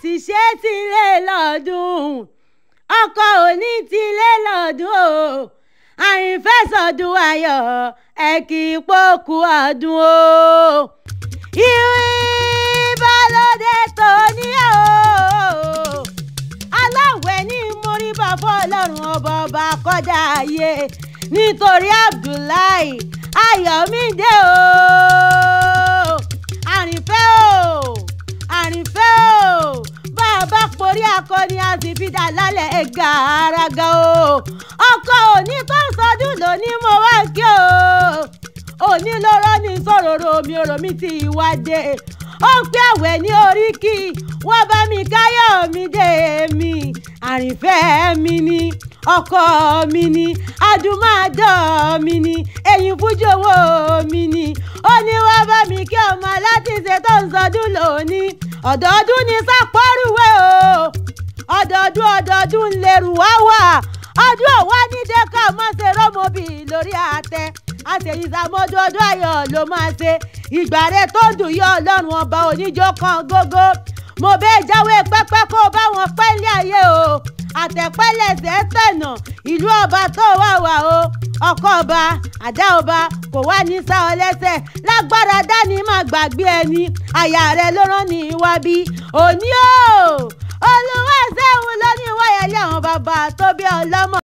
ti ṣe tilé lọ́dún ọkọ òní tilé lọ́dún o àyìnfẹ́sọ̀dún ayọ̀ ẹ kì í pòkú ọdún o ìbálòdé tó ní o aláwẹ̀ ní múríbà fọlọ́run ọba ọba kọ́dà ayé nítorí Abdullahi Ayọ̀mídé o àrìnfẹ́ o bàbá porí akọni a sì fi dà lálẹ́ ẹ̀gà araga o ọkọ òní tó sọdún lóní mo wá kí o òní lọ́rọ́ ní sọ̀rọ̀ mi ọ̀rọ̀ mi ti ìwádé ó ń pẹ́ àwẹ̀ ní oríkì wọ́n bá mi Káyọ̀mídé mi àrìnfẹ́ mi ni ọkọ mi ni adùnmáàdọ́ mi ni ẹ̀yìn fújòwò mi ni ó ní wọ́n bá mi kí ọmọ láti ṣe tó ń sọdún lónìí ọdọọdún ní sápọ́rùwé o ọdọọdún lèrú wá wà ọdún òwá ní dẹ́ka máa ṣe rọ́mọbì lórí àtẹ àṣeyìísàmọ́dún ọdún ayọ̀ ló máa ṣe ìgbà rẹ tó dùn yọ ọlọ́run ọba oníjó kan gógó mo bẹ́ẹ̀ jáwé pẹ́pẹ́ kó bá wọn pẹ́lẹ́ ayé o àtẹ̀pẹ́lẹ̀sẹ̀ tẹ̀nà ìlú ọba tó wà wà o ọkọ ọba àdá ọba kò wá ní sá ọ lẹ́sẹ̀ lágbára dání má gbàgbé ẹni àyà rẹ ló rán ní ìwà bí òní o olùwàṣẹ́hùn ló ní wáyẹlé àwọn bàbá tó bí ọlọ́mọ.